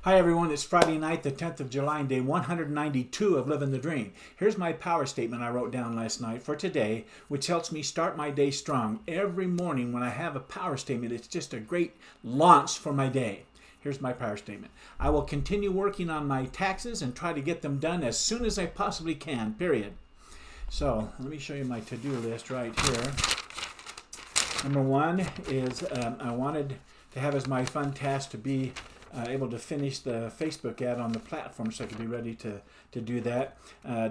Hi everyone, it's Friday night, the 10th of July, and day 192 of Living the Dream. Here's my power statement I wrote down last night for today, which helps me start my day strong. Every morning when I have a power statement, it's just a great launch for my day. Here's my power statement. I will continue working on my taxes and try to get them done as soon as I possibly can, period. So let me show you my to-do list right here. Number one is I wanted to have as my fun task to be able to finish the Facebook ad on the platform so I could be ready to do that.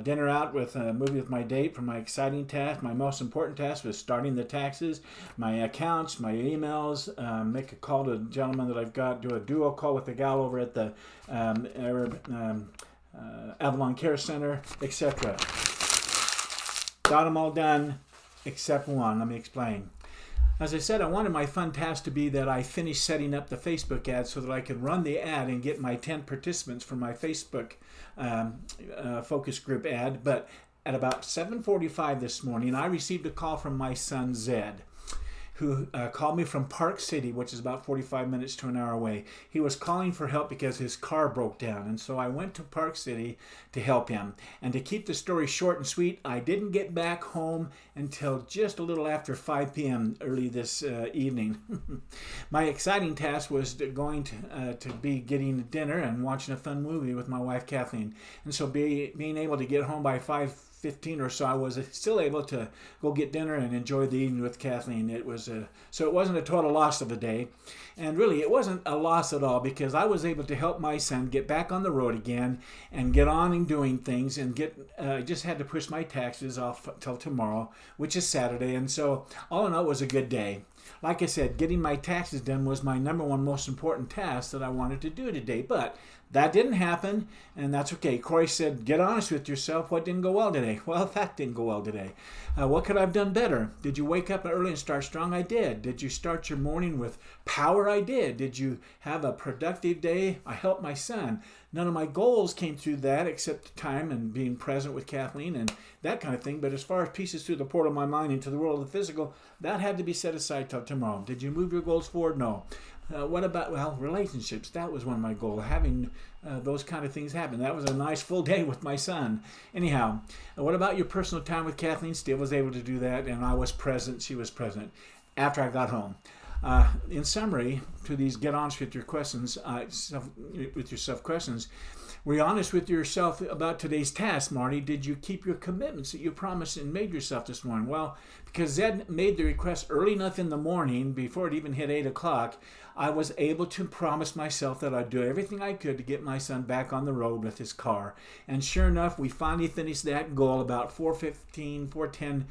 Dinner out with a movie with my date for my exciting task. My most important task was starting the taxes, my accounts, my emails, make a call to a gentleman that I've got, do a duo call with the gal over at the Avalon Care Center, etc. Got them all done except one. Let me explain. As I said, I wanted my fun task to be that I finished setting up the Facebook ad so that I could run the ad and get my 10 participants for my Facebook focus group ad. But at about 7:45 this morning, I received a call from my son, Zed, who called me from Park City, which is about 45 minutes to an hour away. He was calling for help because his car broke down, and so I went to Park City to help him. And to keep the story short and sweet, I didn't get back home until just a little after 5 p.m. early this evening. My exciting task was going to be getting dinner and watching a fun movie with my wife, Kathleen. And so being able to get home by 5:15 or so, I was still able to go get dinner and enjoy the evening with Kathleen. So it wasn't a total loss of a day, and really it wasn't a loss at all because I was able to help my son get back on the road again and get on and doing things and just had to push my taxes off till tomorrow, which is Saturday, and so all in all it was a good day. Like I said, getting my taxes done was my number one most important task that I wanted to do today, but that didn't happen, and that's okay. Corey said, get honest with yourself. What didn't go well today? Well, that didn't go well today. What could I have done better? Did you wake up early and start strong? I did. Did you start your morning with power? I did. Did you have a productive day? I helped my son. None of my goals came through that except time and being present with Kathleen and that kind of thing. But as far as pieces through the portal of my mind into the world of the physical, that had to be set aside till tomorrow. Did you move your goals forward? No. What about, relationships? That was one of my goals, having those kind of things happen. That was a nice full day with my son. Anyhow, what about your personal time with Kathleen? Still was able to do that, and I was present. She was present after I got home. In summary, to these get honest with your questions, with yourself questions, were you honest with yourself about today's task, Marty? Did you keep your commitments that you promised and made yourself this morning? Well, because Zed made the request early enough in the morning, before it even hit 8 o'clock, I was able to promise myself that I'd do everything I could to get my son back on the road with his car. And sure enough, we finally finished that goal about 4:10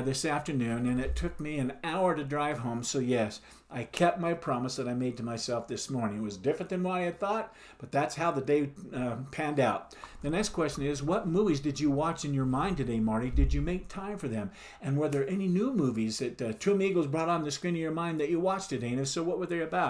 this afternoon, and it took me an hour to drive home. So yes, I kept my promise that I made to myself this morning. It was different than what I had thought, but that's how the day panned out. The next question is, what movies did you watch in your mind today, Marty? Did you make time for them? And were there any new movies that Two Amigos brought on the screen of your mind that you watched today? And if so, what were they about?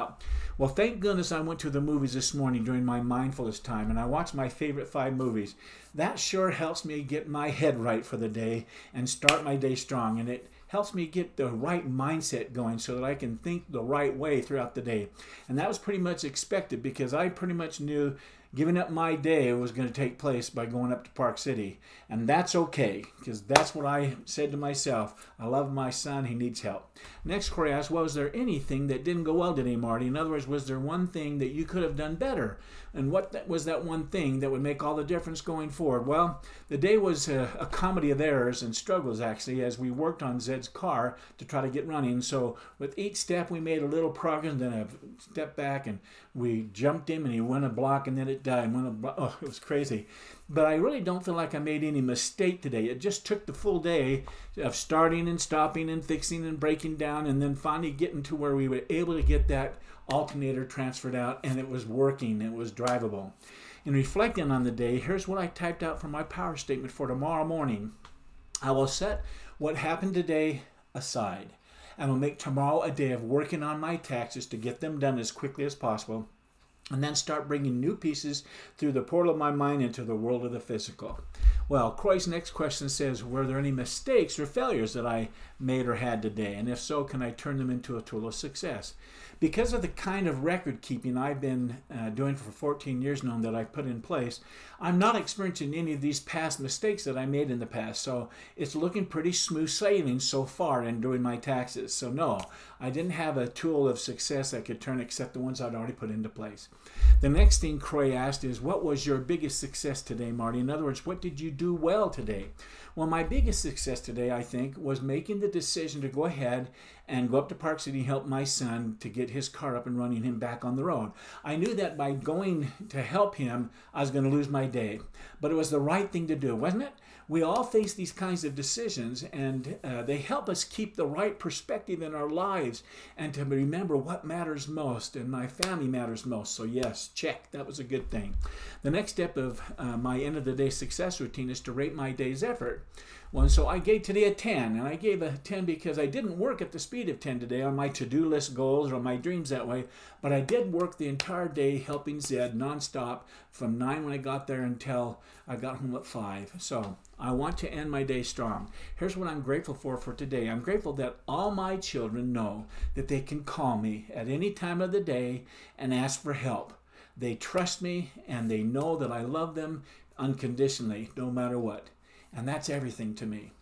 Well, thank goodness I went to the movies this morning during my mindfulness time, and I watched my favorite 5 movies. That sure helps me get my head right for the day and start my day strong, and it helps me get the right mindset going so that I can think the right way throughout the day. And that was pretty much expected because I pretty much knew giving up my day was going to take place by going up to Park City. And that's okay, because that's what I said to myself. I love my son. He needs help. Next, Corey asked, well, was there anything that didn't go well today, Marty? In other words, was there one thing that you could have done better? And what was that one thing that would make all the difference going forward? Well, the day was a comedy of errors and struggles, actually, as we worked on Zed's car to try to get running. So with each step, we made a little progress, and then a step back, and we jumped him, and he went a block, and then it died. It was crazy. But I really don't feel like I made any mistake today. It just took the full day of starting and stopping and fixing and breaking down and then finally getting to where we were able to get that alternator transferred out and it was working. It was drivable. In reflecting on the day, here's what I typed out for my power statement for tomorrow morning. I will set what happened today aside and will make tomorrow a day of working on my taxes to get them done as quickly as possible, and then start bringing new pieces through the portal of my mind into the world of the physical. Well, Croy's next question says, were there any mistakes or failures that I made or had today? And if so, can I turn them into a tool of success? Because of the kind of record keeping I've been doing for 14 years now that I've put in place, I'm not experiencing any of these past mistakes that I made in the past. So it's looking pretty smooth sailing so far in doing my taxes. So no, I didn't have a tool of success I could turn except the ones I'd already put into place. The next thing Croy asked is, what was your biggest success today, Marty? In other words, what did you do well today? Well, my biggest success today, I think, was making the decision to go ahead and go up to Park City and help my son to get his car up and running, him back on the road. I knew that by going to help him, I was going to lose my day. But it was the right thing to do, wasn't it? We all face these kinds of decisions, and they help us keep the right perspective in our lives and to remember what matters most, and my family matters most. So yes, check. That was a good thing. The next step of my end of the day success routine is to rate my day's effort. Well, so I gave today a 10, and I gave a 10 because I didn't work at the speed of 10 today on my to-do list goals or my dreams that way, but I did work the entire day helping Zed nonstop from 9 when I got there until I got home at 5. So I want to end my day strong. Here's what I'm grateful for today. I'm grateful that all my children know that they can call me at any time of the day and ask for help. They trust me, and they know that I love them unconditionally, no matter what. And that's everything to me.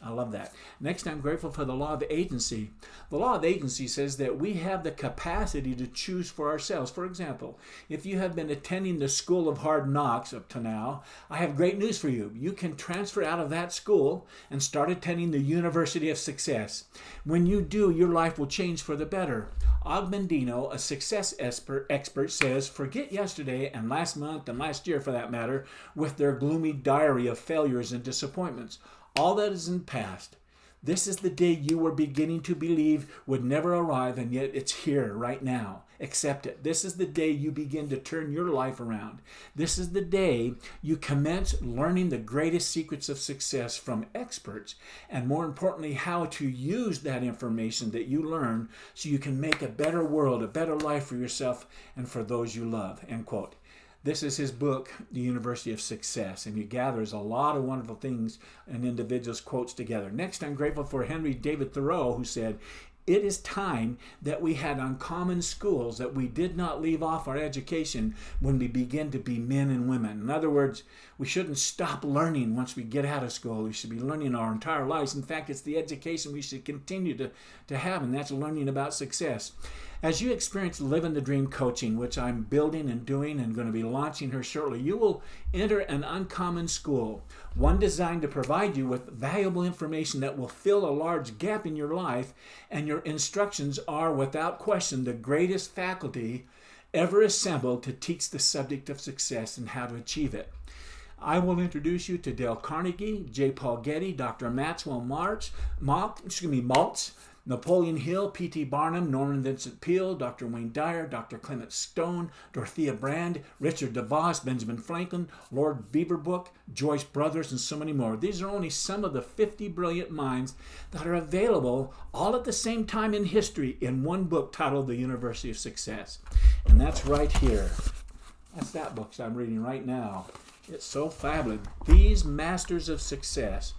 I love that. Next, I'm grateful for the law of agency. The law of agency says that we have the capacity to choose for ourselves. For example, if you have been attending the School of Hard Knocks up to now, I have great news for you. You can transfer out of that school and start attending the University of Success. When you do, your life will change for the better. Og Mandino, a success expert, says, forget yesterday and last month and last year for that matter, with their gloomy diary of failures and disappointments. All that is in the past. This is the day you were beginning to believe would never arrive, and yet it's here right now. Accept it. This is the day you begin to turn your life around. This is the day you commence learning the greatest secrets of success from experts, and more importantly, how to use that information that you learn so you can make a better world, a better life for yourself and for those you love. End quote. This is his book, The University of Success, and he gathers a lot of wonderful things and individuals' quotes together. Next, I'm grateful for Henry David Thoreau, who said, it is time that we had uncommon schools, that we did not leave off our education when we begin to be men and women. In other words, we shouldn't stop learning once we get out of school. We should be learning our entire lives. In fact, it's the education we should continue to have, and that's learning about success. As you experience Living the Dream coaching, which I'm building and doing and going to be launching here shortly, you will enter an uncommon school, one designed to provide you with valuable information that will fill a large gap in your life, and your instructions are, without question, the greatest faculty ever assembled to teach the subject of success and how to achieve it. I will introduce you to Dale Carnegie, J. Paul Getty, Dr. Maxwell Maltz, Napoleon Hill, P.T. Barnum, Norman Vincent Peale, Dr. Wayne Dyer, Dr. Clement Stone, Dorothea Brand, Richard DeVos, Benjamin Franklin, Lord Beaverbrook, Joyce Brothers, and so many more. These are only some of the 50 brilliant minds that are available all at the same time in history in one book titled The University of Success. And that's right here. That's that book I'm reading right now. It's so fabulous. These masters of success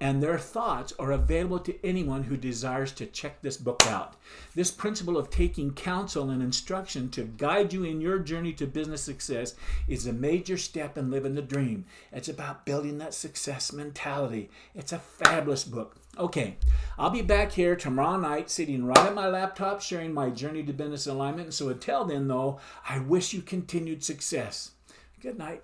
and their thoughts are available to anyone who desires to check this book out. This principle of taking counsel and instruction to guide you in your journey to business success is a major step in living the dream. It's about building that success mentality. It's a fabulous book. Okay, I'll be back here tomorrow night sitting right at my laptop sharing my journey to business alignment. And so until then, though, I wish you continued success. Good night.